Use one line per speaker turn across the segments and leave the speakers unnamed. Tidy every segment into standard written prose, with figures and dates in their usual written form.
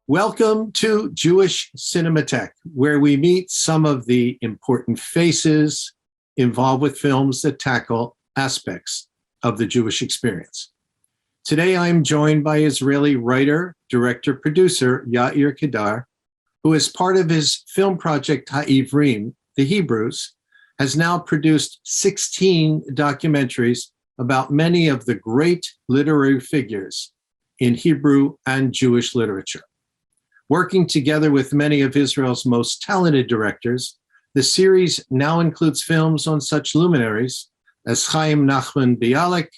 Welcome to Jewish Cinémathèque, where we meet some of the important faces involved with films that tackle aspects of the Jewish experience. Today, I'm joined by Israeli writer, director, producer Yair Qedar, who as part of his film project Ha'ivrim, The Hebrews, has now produced 16 documentaries about many of the great literary figures in Hebrew and Jewish literature. Working together with many of Israel's most talented directors, the series now includes films on such luminaries as Chaim Nachman Bialik,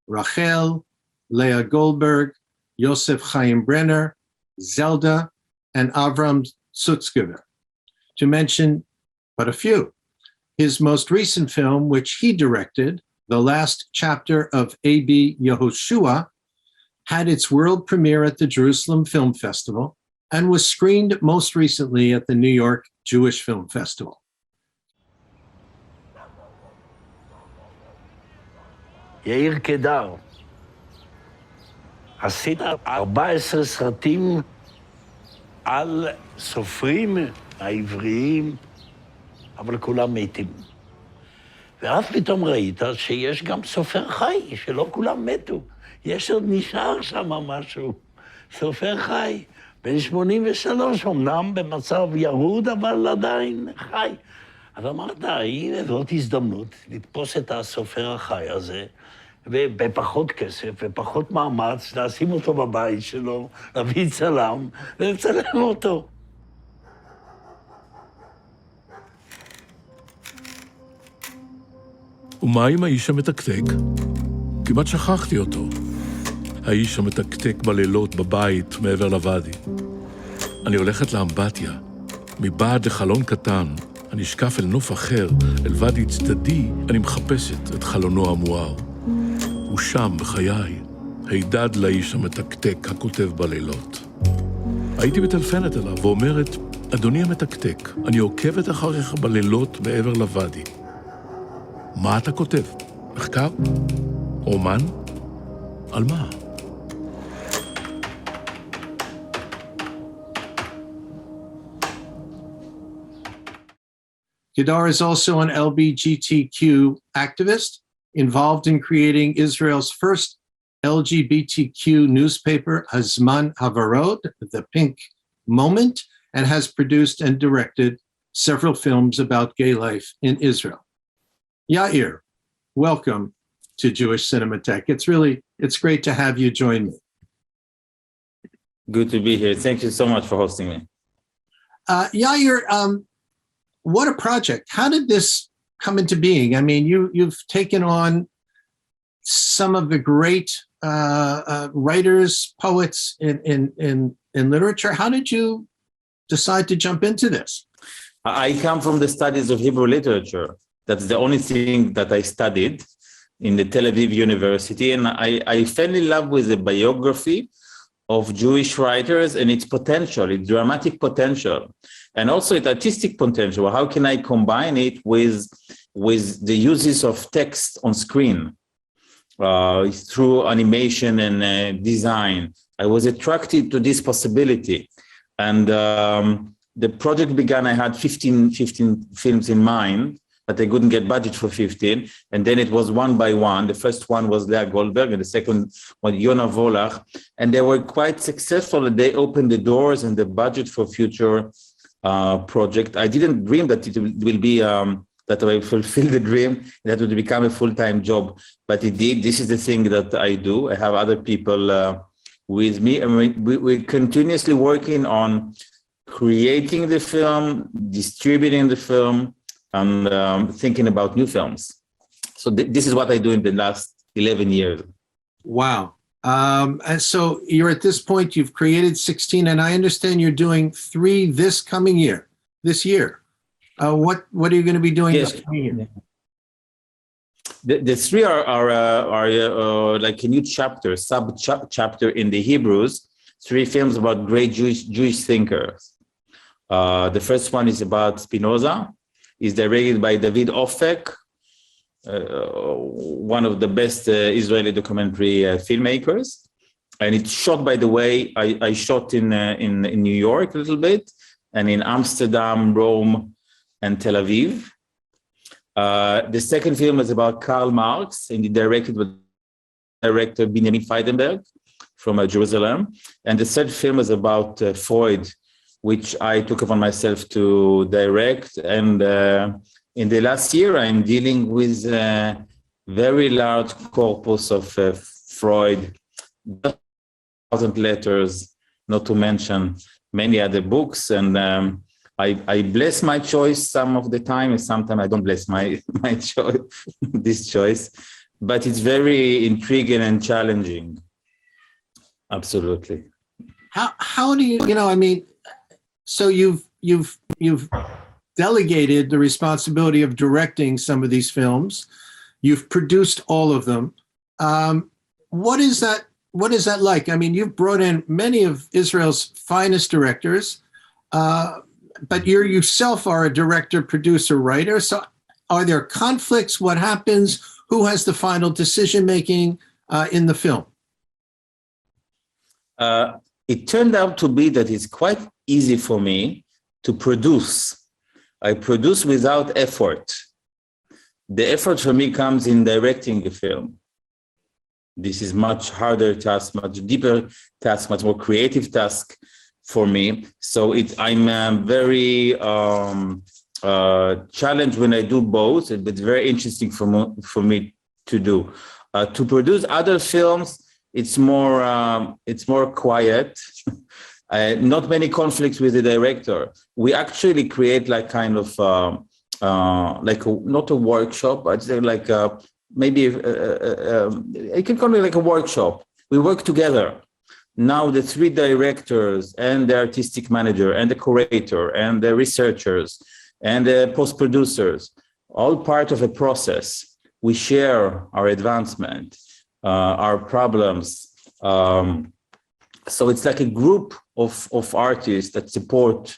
Rachel, Leah Goldberg, Yosef Chaim Brenner, Zelda, and Avram Sutzkever, to mention but a few. His most recent film, which he directed, The Last Chapter of A.B. Yehoshua, had its world premiere at the Jerusalem Film Festival and was screened most recently at the New York Jewish Film Festival.
יאיר קדר, עשית 14 סרטים על סופרים העבריים, אבל כולם מתים. ואז פתאום ראית שיש גם סופר חי, שלא כולם מתו. יש עוד נשאר שם משהו, סופר חי. בן 83, אמנם במצב ירוד, אבל עדיין חי. אז אמרת, הנה זאת הזדמנות לתפוס את הסופר החי הזה, ובפחות כסף ופחות מאמץ, לשים אותו בבית שלו, להביא צלם, ולצלם אותו.
ומה עם האיש המתקתק? כמעט שכחתי אותו. האיש המתקתק בלילות בבית מעבר לוואדי. אני הולכת לאמבטיה. מבעד לחלון קטן, אני אשקף אל נוף אחר, אל ואדי צדדי, אני מחפשת את חלונו המואר. ושם, בחיי, הידד לאיש המתקתק הכותב בלילות. הייתי מטלפנת אליו ואומרת, אדוני המתקתק, אני עוקבת אחריך בלילות מעבר לוואדי. מה אתה כותב? מחקר? רומן? על מה?
Qedar is also an LGBTQ activist involved in creating Israel's first LGBTQ newspaper, Hazman Havarod, The Pink Moment, and has produced and directed several films about gay life in Israel. Yair, welcome to Jewish Cinémathèque. It's great to have you join me.
Good to be here. Thank you so much for hosting me.
Yair, what a project. How did this come into being? I mean, you've taken on some of the great writers, poets in literature. How did you decide to jump into this?
I come from the studies of Hebrew literature. That's the only thing that I studied in the Tel Aviv University. And I fell in love with the biography of Jewish writers and its potential, its dramatic potential, and also its artistic potential. How can I combine it with the uses of text on screen through animation and design? I was attracted to this possibility. And the project began, I had 15 films in mind, but I couldn't get budget for 15. And then it was one by one. The first one was Leah Goldberg, and the second one, Yona Volach. And they were quite successful, and they opened the doors and the budget for future project. I didn't dream that it will be, that I will fulfill the dream, that would become a full-time job. But it did. This is the thing that I do. I have other people with me, and we're continuously working on creating the film, distributing the film, and thinking about new films. So this is what I do in the last 11 years.
Wow. And so you're at this point, you've created 16, and I understand you're doing 3 this year. What are you going to be doing this coming year?
The 3 are like a new chapter, sub-chapter in the Hebrews, 3 films about great Jewish thinkers. The first one is about Spinoza. It's directed by David Ofek, one of the best Israeli documentary filmmakers. And it's shot, by the way, I shot in New York a little bit, and in Amsterdam, Rome, and Tel Aviv. The second film is about Karl Marx, and directed by director Benjamin Feidenberg from Jerusalem. And the third film is about Freud, which I took upon myself to direct. And in the last year, I'm dealing with a very large corpus of Freud, 1,000 letters, not to mention many other books. And I bless my choice some of the time, and sometimes I don't bless my choice, this choice. But it's very intriguing and challenging. Absolutely.
How do you, I mean, so you've delegated the responsibility of directing some of these films. You've produced all of them. What is that like? I mean, you've brought in many of Israel's finest directors, but you yourself are a director, producer, writer. So are there conflicts? What happens? Who has the final decision-making in the film?
It turned out to be that it's quite easy for me to produce. I produce without effort. The effort for me comes in directing a film. This is much harder task, much deeper task, much more creative task for me. So I'm very challenged when I do both. It's very interesting for me to do. To produce other films, it's more quiet. Not many conflicts with the director. We actually create like kind of not a workshop, but like maybe you can call it like a workshop. We work together. Now the three directors and the artistic manager and the curator and the researchers and the post-producers, all part of a process. We share our advancement, our problems. So it's like a group of artists that support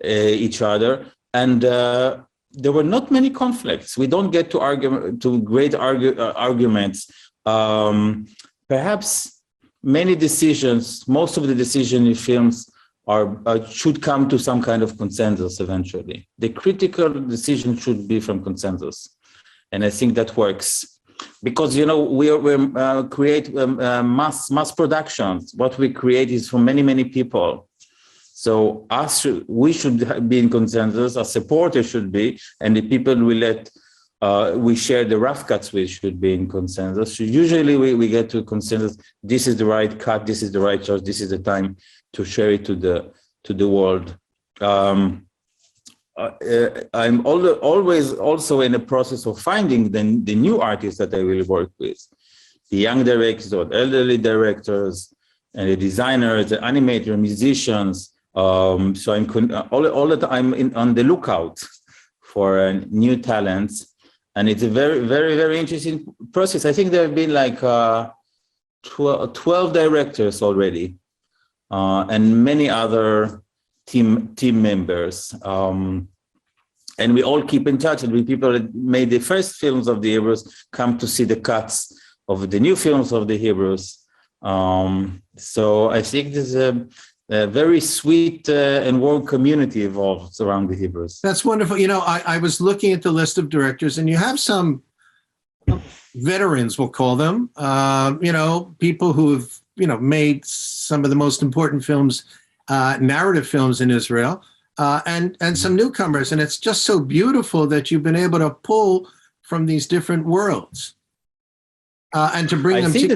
each other. And there were not many conflicts. We don't get to great arguments. Perhaps many decisions, most of the decisions in films should come to some kind of consensus eventually. The critical decision should be from consensus. And I think that works. Because, we create mass productions. What we create is from many, many people. So we should be in consensus, our supporters should be, and the people we share the rough cuts with should be in consensus. So usually we get to consensus, this is the right cut, this is the right choice, this is the time to share it to the world. I'm always also in the process of finding the new artists that I will work with, the young directors or elderly directors, and the designers, the animators, musicians. So I'm all the time on the lookout for new talents, and it's a very, very, very interesting process. I think there have been like 12 directors already, and many other team members. And we all keep in touch. And we people that made the first films of the Hebrews come to see the cuts of the new films of the Hebrews. So I think there's a very sweet and warm community evolved around the Hebrews.
That's wonderful. I was looking at the list of directors, and you have some veterans, we'll call them, people who have, made some of the most important films, narrative films in Israel. And some newcomers, and it's just so beautiful that you've been able to pull from these different worlds and to bring them together.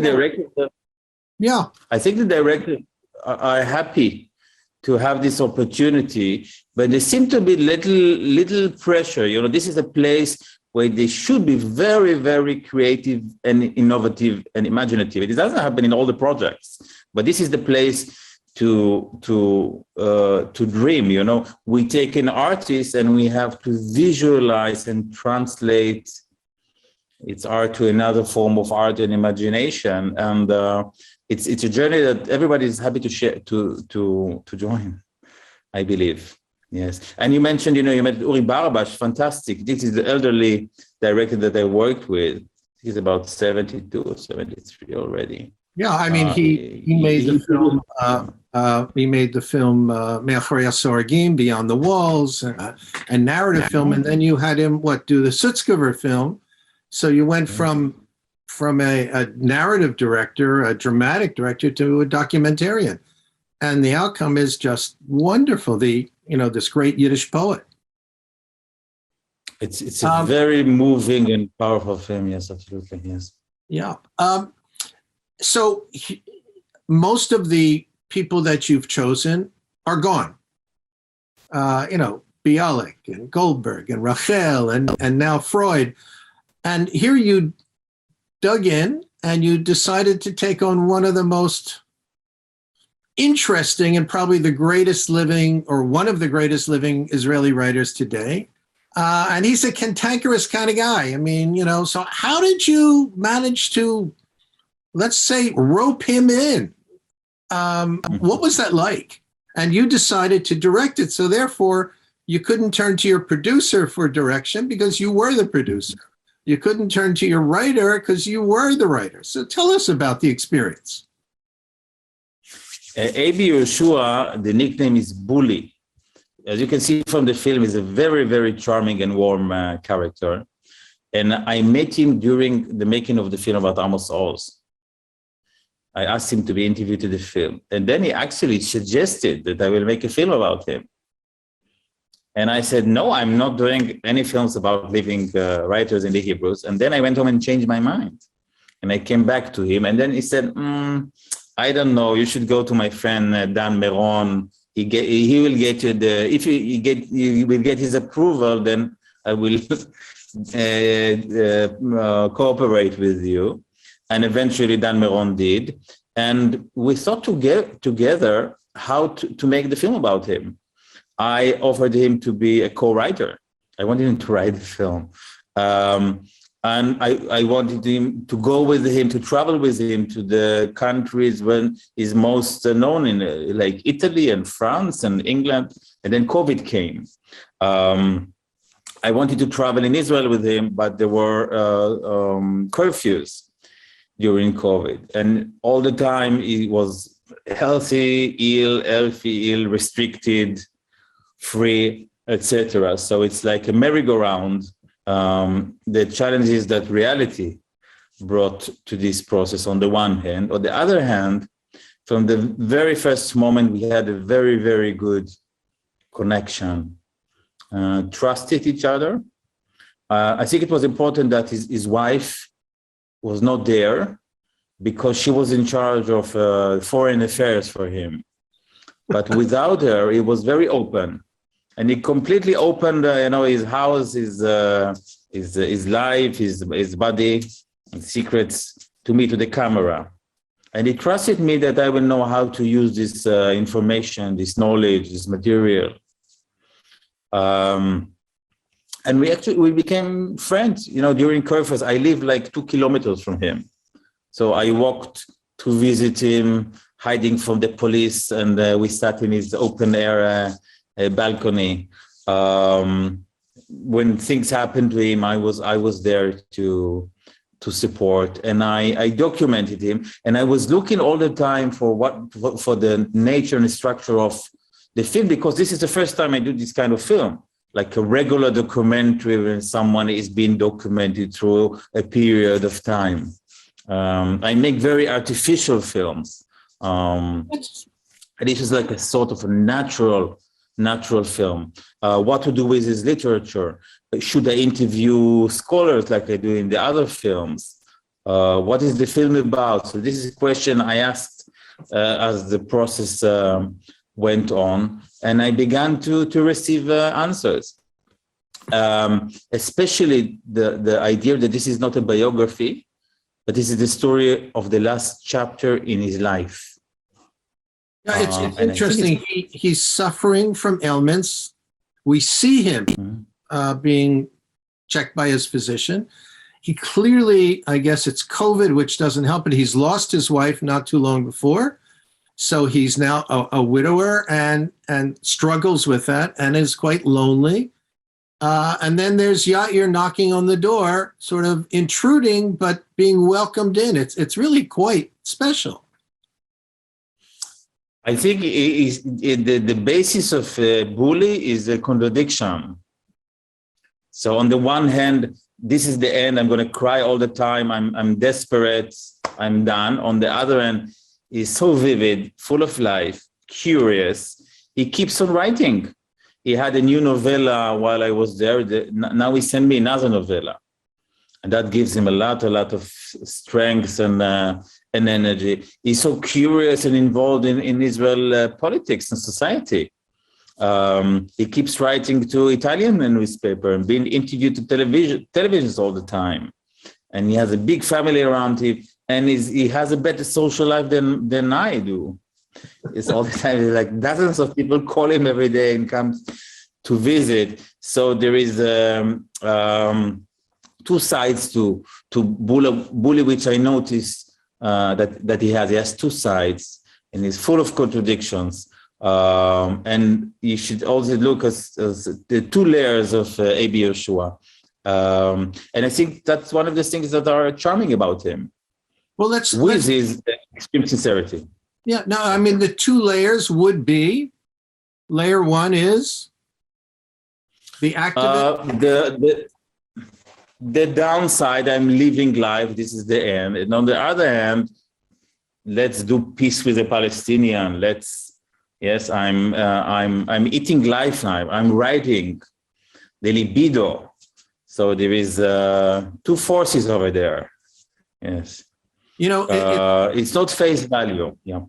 I think the directors are happy to have this opportunity, but there seems to be little pressure. This is a place where they should be very, very creative and innovative and imaginative. It doesn't happen in all the projects, but this is the place to dream. We take an artist and we have to visualize and translate its art to another form of art and imagination, and it's a journey that everybody is happy to share to join, I believe. Yes. And you mentioned you met Uri Barbash, fantastic. This is the elderly director that I worked with. He's about 72 or 73 already. Yeah, I mean, he made the film. He made the film Me'achorei Hasorgim, Beyond the Walls, and narrative film, and then you had him do the Sutzkever film. So you went from a narrative director, a dramatic director, to a documentarian, and the outcome is just wonderful. This great Yiddish poet.
It's a very moving and powerful film. Yes, absolutely. Yes.
Yeah. So most of the people that you've chosen are gone. Bialik and Goldberg and Rachel and now Freud. And here you dug in and you decided to take on one of the most interesting and probably the greatest living, or one of the greatest living Israeli writers today. And he's a cantankerous kind of guy. I mean, so how did you manage to, let's say, rope him in? What was that like? And you decided to direct it. So therefore, you couldn't turn to your producer for direction because you were the producer. You couldn't turn to your writer because you were the writer. So tell us about the experience.
A.B. Yehoshua, the nickname is Bully. As you can see from the film, he's a very, very charming and warm character. And I met him during the making of the film about Amos Oz. I asked him to be interviewed to the film. And then he actually suggested that I will make a film about him. And I said, no, I'm not doing any films about living writers in the Hebrews. And then I went home and changed my mind. And I came back to him. And then he said, I don't know, you should go to my friend Dan Meron. He will get you if you will get his approval, then I will cooperate with you. And eventually Dan Meron did. And we thought together how to make the film about him. I offered him to be a co-writer. I wanted him to write the film. And I wanted him to go with him, to travel with him to the countries when he's most known in, like Italy and France and England. And then COVID came. I wanted to travel in Israel with him, but there were curfews during COVID. And all the time he was healthy, ill, restricted, free, etc. So it's like a merry-go-round. The challenges that reality brought to this process on the one hand. On the other hand, from the very first moment, we had a very, very good connection, trusted each other. I think it was important that his wife was not there because she was in charge of foreign affairs for him. But without her, he was very open. And he completely opened, his house, his life, his body, his secrets to me, to the camera. And he trusted me that I will know how to use this information, this knowledge, this material. And we became friends. During curfews, I lived like 2 kilometers from him. So I walked to visit him, hiding from the police, and we sat in his open air balcony. When things happened to him, I was there to support, and I documented him. And I was looking all the time for the nature and structure of the film, because this is the first time I do this kind of film, like a regular documentary when someone is being documented through a period of time. I make very artificial films, and this is like a sort of a natural film. What to do with his literature? Should I interview scholars like I do in the other films? What is the film about? So this is a question I asked as the process went on, and I began to receive answers. Especially the idea that this is not a biography, but this is the story of the last chapter in his life.
Yeah, it's interesting. He's suffering from ailments. We see him being checked by his physician. He clearly, I guess it's COVID, which doesn't help, but he's lost his wife not too long before. So he's now a widower and struggles with that and is quite lonely. And then there's Yair knocking on the door, sort of intruding, but being welcomed in. It's really quite special.
I think the basis of bully is a contradiction. So on the one hand, this is the end. I'm going to cry all the time. I'm desperate. I'm done. On the other hand, he's so vivid, full of life, curious. He keeps on writing. He had a new novella while I was there. Now he sent me another novella. And that gives him a lot of strength and energy. He's so curious and involved in Israel politics and society. He keeps writing to Italian newspaper and being interviewed to televisions all the time. And he has a big family around him. And he has a better social life than I do. It's all the time, like dozens of people call him every day and come to visit. So there is two sides to bully, which I noticed that he has. He has two sides, and he's full of contradictions. And you should also look at the two layers of A.B. Yehoshua. And I think that's one of the things that are charming about him.
Well,
with his extreme sincerity.
Yeah, no, I mean, the two layers would be, layer one is the activist. The downside, I'm living life, this is the end. And on the other hand, let's do peace with the Palestinian. I'm eating life now. I'm writing the libido. So there is two forces over there. Yes. You know,
it's not face value. Yeah.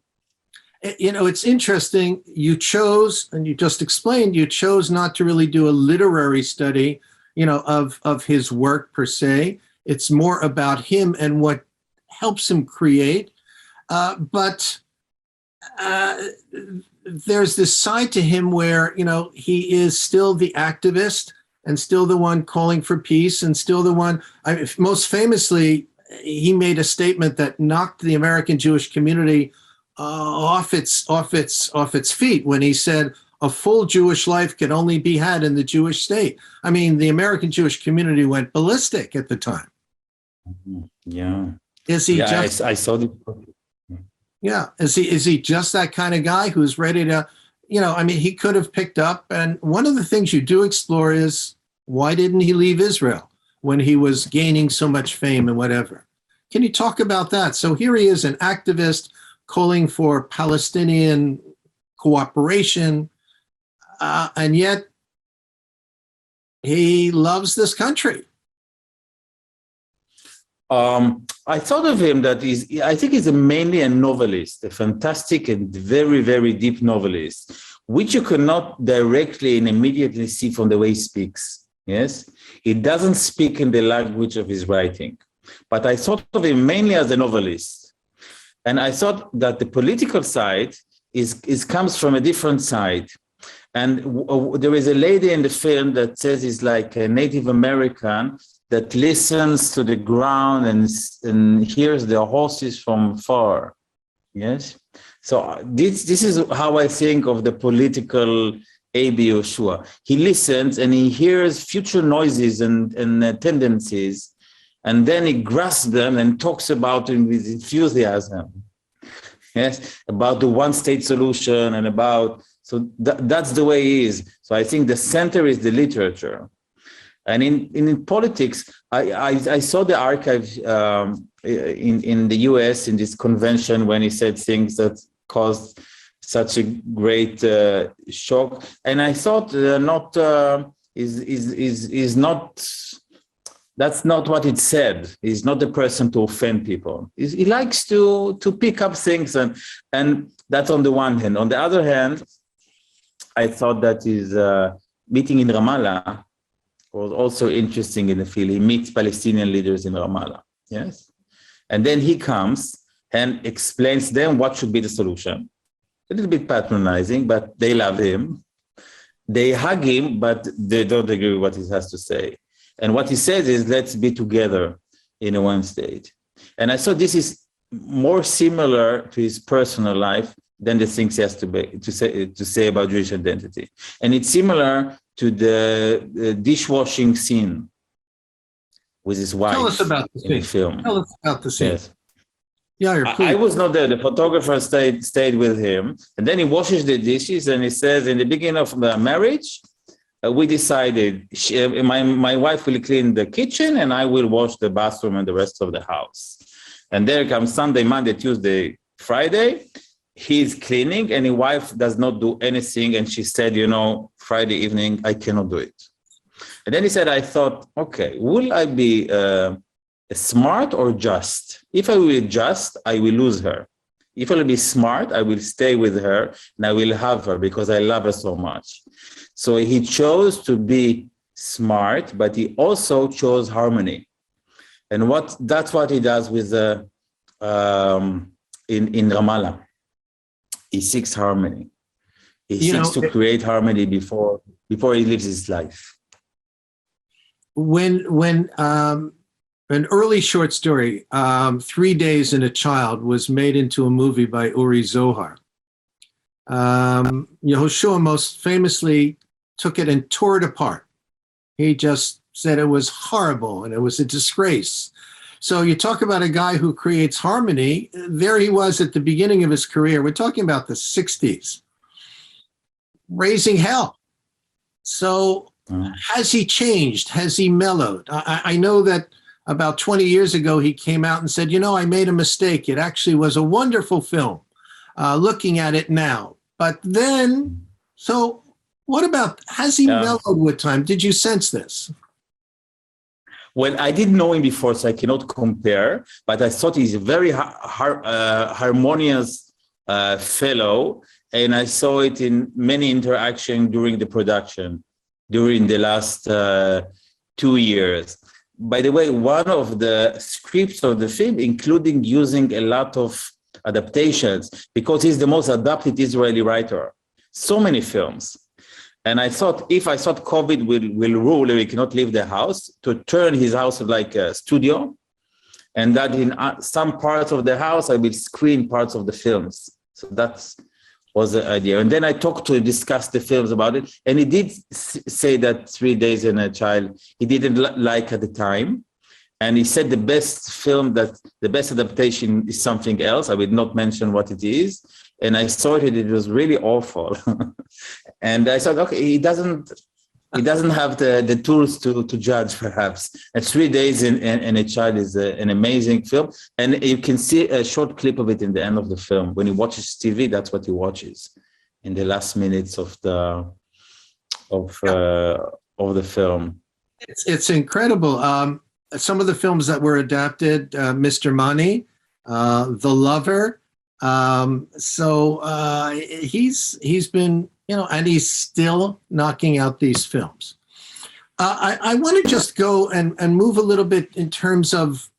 You know, it's interesting. You chose, and you just explained, you chose not to really do a literary study, you know, of his work per se. It's more about him and what helps him create. But there's this side to him where, you know, he is still the activist and still the one calling for peace and still the one, most famously, he made a statement that knocked the American Jewish community off its feet when he said a full Jewish life can only be had in the Jewish state. I mean, the American Jewish community went ballistic at the time.
Yeah.
Is he
I saw the.
Yeah. Is he just that kind of guy who's ready to, you know, I mean, he could have picked up. And one of the things you do explore is, why didn't he leave Israel when he was gaining so much fame and whatever? Can you talk about that? So here he is, an activist calling for Palestinian cooperation, and yet he loves this country.
I thought of him that I think he's mainly a novelist, a fantastic and very, very deep novelist, which you cannot directly and immediately see from the way he speaks. Yes, he doesn't speak in the language of his writing, but I thought of him mainly as a novelist. And I thought that the political side comes from a different side. And there is a lady in the film that says he's like a Native American that listens to the ground and hears the horses from far. Yes. So this is how I think of the political A.B. Yehoshua. He listens and he hears future noises and tendencies, and then he grasps them and talks about them with enthusiasm. Yes, about the one-state solution and about, so that's the way he is. So I think the center is the literature. And in politics, I saw the archive in the US in this convention when he said things that caused such a great shock. And I thought that's not what it said. He's not the person to offend people. He likes to pick up things, and that's on the one hand. On the other hand, I thought that his meeting in Ramallah was also interesting in the field. He meets Palestinian leaders in Ramallah, yes? And then he comes and explains them what should be the solution. A little bit patronizing, but they love him. They hug him, but they don't agree with what he has to say. And what he says is, let's be together in a one state. And I thought this is more similar to his personal life than the things he has to say about Jewish identity. And it's similar to the dishwashing scene with his wife.
Tell us about the
in the
scene.
film.
Tell us about the scene.
Yes.
Yair, please.
I was not there. The photographer stayed with him, and then he washes the dishes, and he says, in the beginning of the marriage, we decided my wife will clean the kitchen, and I will wash the bathroom and the rest of the house. And there comes Sunday, Monday, Tuesday, Friday. He's cleaning, and his wife does not do anything. And she said, Friday evening, I cannot do it. And then he said, I thought, okay, will I be smart or just? If I will be just, I will lose her. If I will be smart, I will stay with her and I will have her because I love her so much. So he chose to be smart, but he also chose harmony. And that's what he does with in Ramallah. He seeks harmony. He seeks to create harmony before he lives his life.
When an early short story, 3 Days and a Child, was made into a movie by Uri Zohar. Yehoshua most famously took it and tore it apart. He just said it was horrible and it was a disgrace. So you talk about a guy who creates harmony. There he was at the beginning of his career. We're talking about the 60s, raising hell. So has he changed? Has he mellowed? I know that about 20 years ago, he came out and said, I made a mistake. It actually was a wonderful film, looking at it now. But then, so what about, has he mellowed with time? Did you sense this?
Well, I didn't know him before, so I cannot compare, but I thought he's a very harmonious fellow, and I saw it in many interactions during the production, during the last 2 years. By the way, one of the scripts of the film, including using a lot of adaptations, because he's the most adapted Israeli writer. So many films. And I thought, if I thought COVID will rule and we cannot leave the house, to turn his house like a studio, and that in some parts of the house, I will screen parts of the films. So that was the idea. And then I talked to him, discussed the films about it. And he did say that 3 Days and a Child, he didn't like at the time. And he said the best adaptation is something else. I will not mention what it is. And I saw it, it was really awful. And I thought, okay, he doesn't have the tools to judge, perhaps. And 3 Days and a Child is an amazing film. And you can see a short clip of it in the end of the film. When he watches TV, that's what he watches in the last minutes of the film.
It's incredible. Some of the films that were adapted, Mr. Money, The Lover. He's been, and he's still knocking out these films. I want to just go and move a little bit in terms of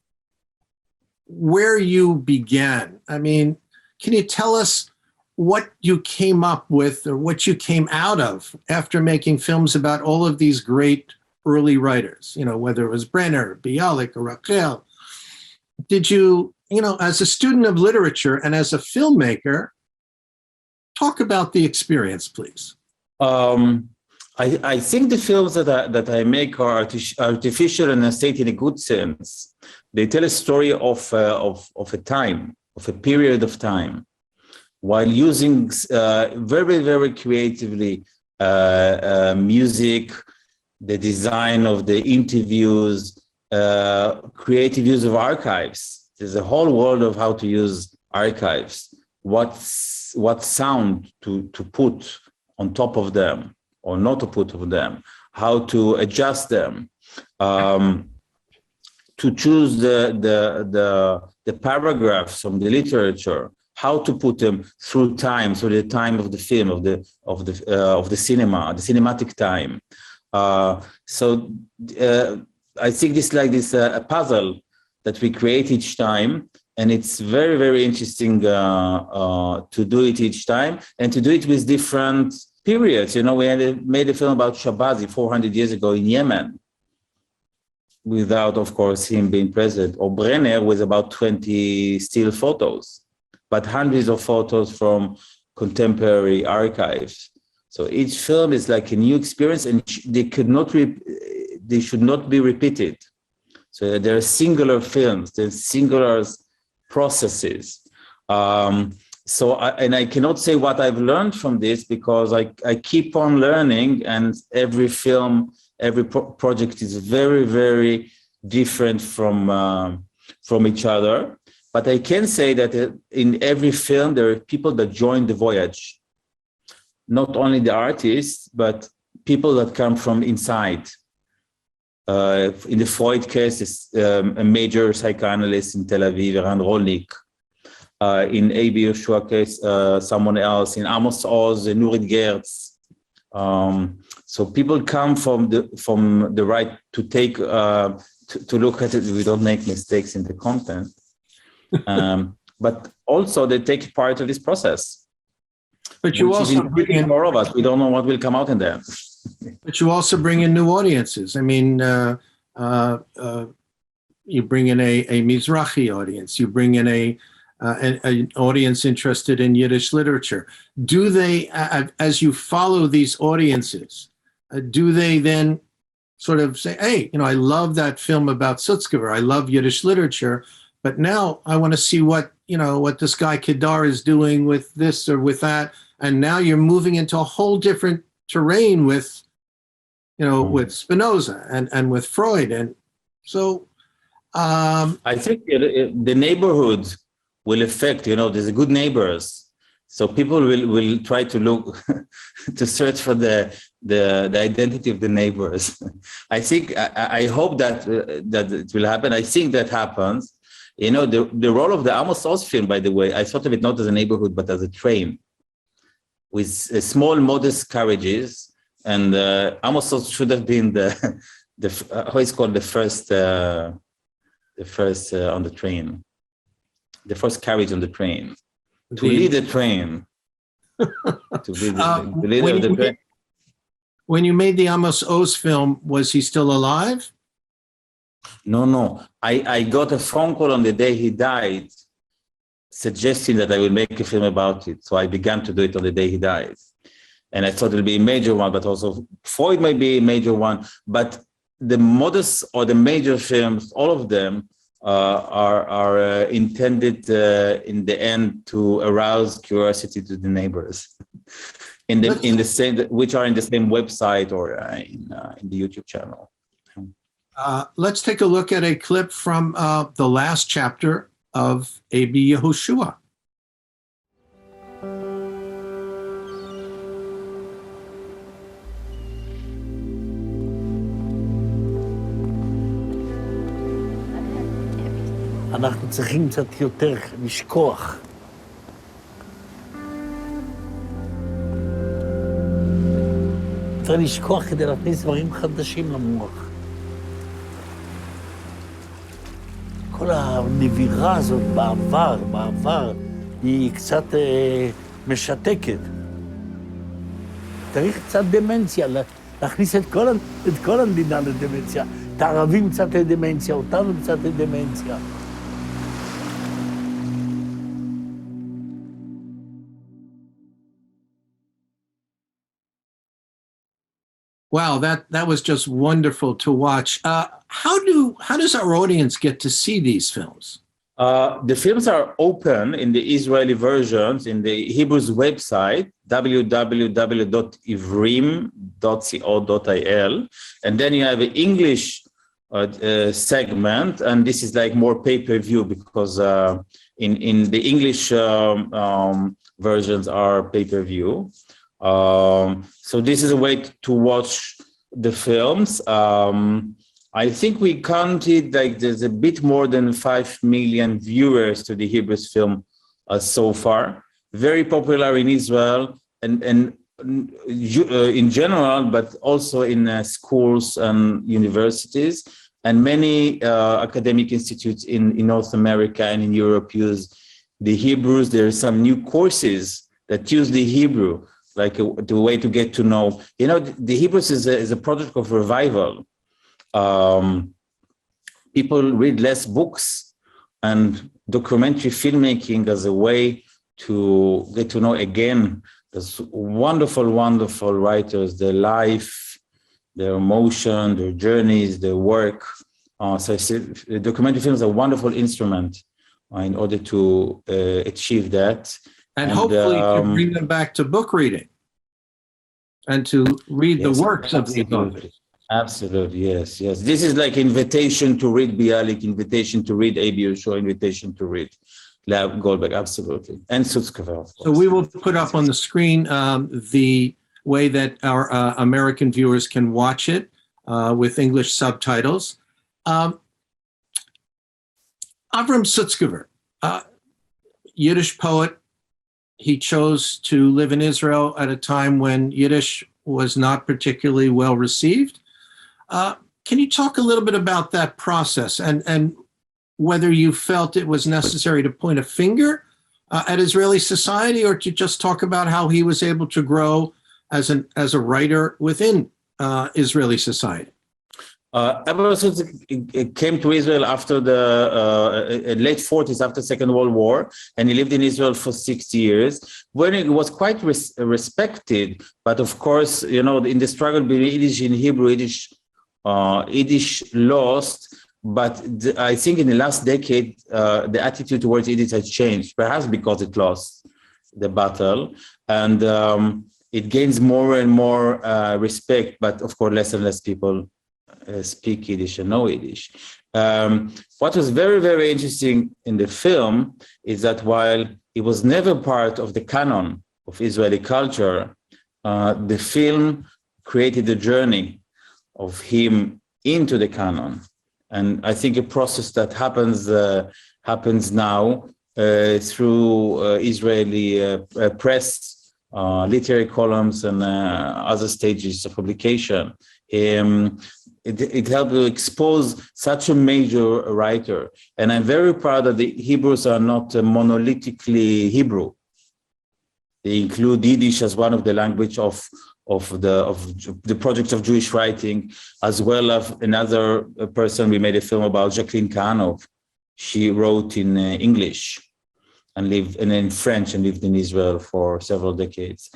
where you began. I mean, can you tell us what you came up with or what you came out of after making films about all of these great early writers, whether it was Brenner, Bialik, or Rachel? Did you, as a student of literature and as a filmmaker, talk about the experience, please?
I think the films that I make are artificial and I say it in a good sense. They tell a story of a time, of a period of time, while using very, very creatively music, the design of the interviews, creative use of archives. There's a whole world of how to use archives, what sound to put on top of them or not to put on them, how to adjust them, to choose the paragraphs from the literature, how to put them through time, so the time of the film, of the cinema, the cinematic time. I think this a puzzle that we create each time, and it's very, very interesting to do it each time and to do it with different periods. We made a film about Shabazi 400 years ago in Yemen, without, of course, him being present, or Brenner with about 20 still photos, but hundreds of photos from contemporary archives. So each film is like a new experience, and they should not be repeated. So there are singular films, there's singular processes. I cannot say what I've learned from this, because I keep on learning, and every film, every project is very, very different from each other. But I can say that in every film, there are people that join the voyage. Not only the artists, but people that come from inside. In the Freud case, a major psychoanalyst in Tel Aviv, Eran Rolnik. In A.B. Yehoshua case, someone else. In Amos Oz, Nurit Gertz. So people come from the right to take to look at it. We don't make mistakes in the content, but also they take part of this process.
But you also bring in
more of us. We don't know what will come out in there.
But you also bring in new audiences. I mean, you bring in a Mizrahi audience. You bring in an audience interested in Yiddish literature. Do they, as you follow these audiences, do they then sort of say, hey, I love that film about Sutzkever. I love Yiddish literature, but now I want to see what this guy Qedar is doing with this or with that. And now you're moving into a whole different terrain with, with Spinoza and with Freud. And so
I think the neighborhood will affect, there's good neighbors. So people will try to look, to search for the identity of the neighbors. I think, I hope that it will happen. I think that happens. The role of the Amos Oz film, by the way, I thought of it not as a neighborhood, but as a train with small, modest carriages. And Amos Oz should have been how is called the first on the train, the first carriage on the train, to lead the train. To be the leader of the train.
When you made the Amos Oz film, was he still alive?
No. I got a phone call on the day he died, suggesting that I will make a film about it. So I began to do it on the day he died. And I thought it would be a major one, but also Freud might be a major one. But the modest or the major films, all of them are intended in the end to arouse curiosity to the neighbors, in the same, which are in the same website or in the YouTube channel.
Let's take a look at a clip from the last chapter of A.B. Yehoshua.
אנחנו צריכים קצת יותר לשכוח. צריך לשכוח כדי להכניס דברים חדשים למוח. כל הנבירה הזאת בעבר, היא קצת משתקת. צריך קצת דמנציה, להכניס את כל המדינה לדמנציה. את הערבים קצת לדמנציה, אותנו קצת לדמנציה.
Wow, that was just wonderful to watch. How does our audience get to see these films?
The films are open in the Israeli versions in the Hebrew's website, www.ivrim.co.il, and then you have an English segment, and this is like more pay-per-view because in the English versions are pay-per-view. So this is a way to watch the films. I think we counted like there's a bit more than 5 million viewers to the Hebrews film so far. Very popular in Israel and in general, but also in schools and universities. And many academic institutes in North America and in Europe use the Hebrews. There are some new courses that use the Hebrew, like the way to get to know. The Hebrews is a project of revival. People read less books, and documentary filmmaking as a way to get to know again There's wonderful, wonderful writers, their life, their emotion, their journeys, their work. So I see documentary films are a wonderful instrument in order to achieve that.
And hopefully to bring them back to book reading and to read the works of these authors.
Absolutely, yes. This is like invitation to read Bialik, invitation to read A.B. Yehoshua, invitation to read Goldberg, absolutely. And Sutzkever.
So we will put up on the screen the way that our American viewers can watch it with English subtitles. Avram Sutzkever, Yiddish poet. He chose to live in Israel at a time when Yiddish was not particularly well received. Can you talk a little bit about that process and whether you felt it was necessary to point a finger at Israeli society, or to just talk about how he was able to grow as a writer within Israeli society?
He came to Israel after the late 40s, after Second World War, and he lived in Israel for 6 years, when it was quite respected. But of course, you know, in the struggle between Yiddish and Hebrew, Yiddish lost. But I think in the last decade, the attitude towards Yiddish has changed, perhaps because it lost the battle, and it gains more and more respect. But of course, less and less people speak Yiddish and know Yiddish. What was very, very interesting in the film is that while it was never part of the canon of Israeli culture, the film created a journey of him into the canon. And I think a process that happens now through Israeli press, literary columns, and other stages of publication. It helped to expose such a major writer. And I'm very proud that the Hebrews are not monolithically Hebrew. They include Yiddish as one of the language of the project of Jewish writing, as well as another person we made a film about, Jacqueline Kahanov. She wrote in English and lived in French and lived in Israel for several decades.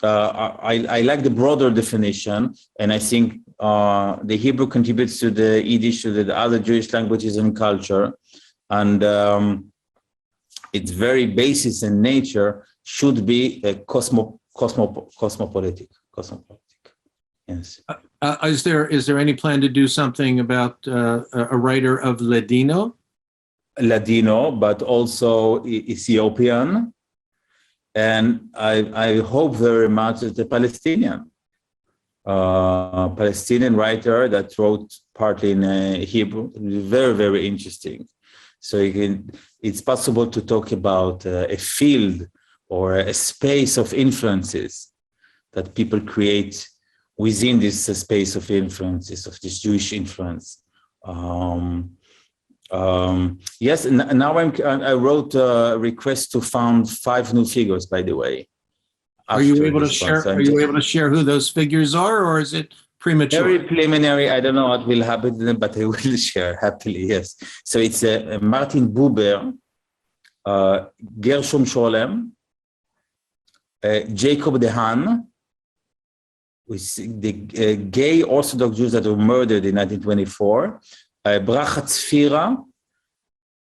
I like the broader definition, and I think the Hebrew contributes to the Yiddish, to the other Jewish languages and culture, and its very basis and nature should be a cosmopolitic. Yes.
Is there any plan to do something about a writer of
Ladino, but also Ethiopian? And I hope very much that the Palestinian writer that wrote partly in Hebrew, very, very interesting. So it's possible to talk about a field or a space of influences that people create within this space of influences, of this Jewish influence. Yes, and now I wrote a request to found 5 new figures, by the way.
Are you able to share who those figures are, or is it premature?
Very preliminary. I don't know what will happen, but I will share happily. Yes. So it's Martin Buber, Gershom Sholem, Jacob Dehan, the gay Orthodox Jews that were murdered in 1924. Bracha Tzfira,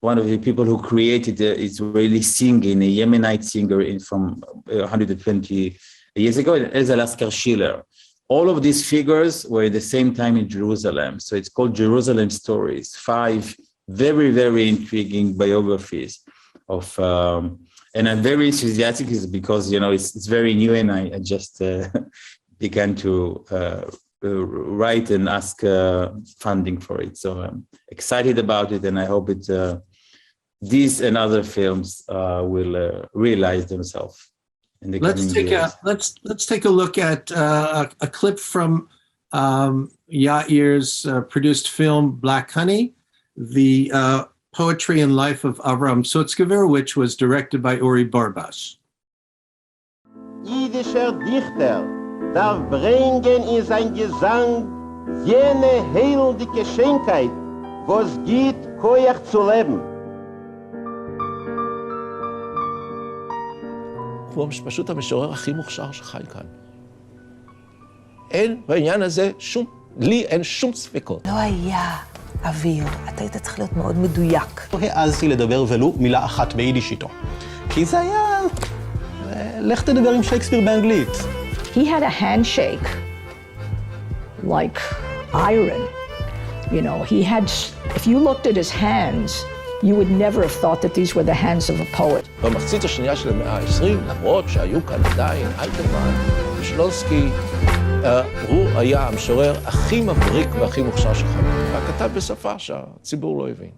one of the people who created the Israeli singing, a Yemenite singer from 120 years ago, and Elza Lasker-Schiller. All of these figures were at the same time in Jerusalem. So it's called Jerusalem Stories, 5 very, very intriguing biographies of, and I'm very enthusiastic because, you know, it's very new, and I just began to write and ask funding for it. So I'm excited about it, and I hope these and other films will realize themselves in the coming years.
Let's take a look at a clip from Yair's produced film Black Honey, the poetry and life of Avram Sutzkever, which was directed by Uri Barbash.
Jüdischer Dichter darf bringen in sein Gesang jene heilende Geschenkheit, was gibt Koyach zu leben.
והוא פשוט המשורר הכי מוכשר שחי כאן. אין בעניין הזה לי אין שום ספקות.
לא היה אוויר, אתה היית צריך להיות מאוד מדויק.
לא העזתי לדבר ולו מילה אחת ביידיש איתו. כי זה היה... לך תדבר עם שייקספיר באנגלית.
He had a handshake like iron. You know, he had, if you looked at his hands, you would never have thought that these were the hands of a poet.
במחצית השנייה של המאה ה-20, למרות שהיו כאן עדיין אלתרמן ושלונסקי, הוא היה המשורר הכי מבריק והכי מוכשר שחי. וכתב בשפה שהציבור לא הבין.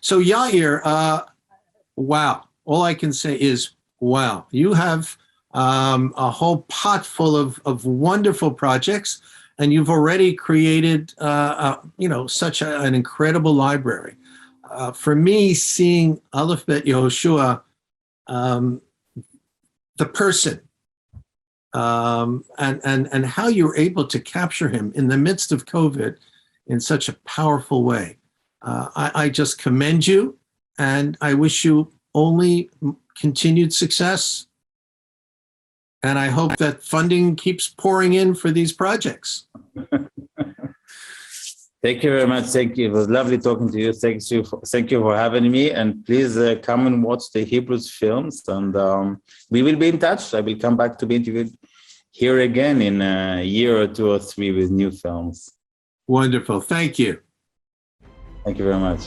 So Yair, wow. All I can say is, wow. You have a whole pot full of wonderful projects, and you've already created, such an incredible library. For me, seeing Aleph Bet Yehoshua, the person, and how you're able to capture him in the midst of COVID in such a powerful way. I just commend you, and I wish you only continued success. And I hope that funding keeps pouring in for these projects.
Thank you very much. Thank you. It was lovely talking to you. Thank you for having me. And please come and watch the Hebrews films. And we will be in touch. I will come back to be interviewed here again in a year or 2 or 3 with new films.
Wonderful. Thank you.
Thank you very much.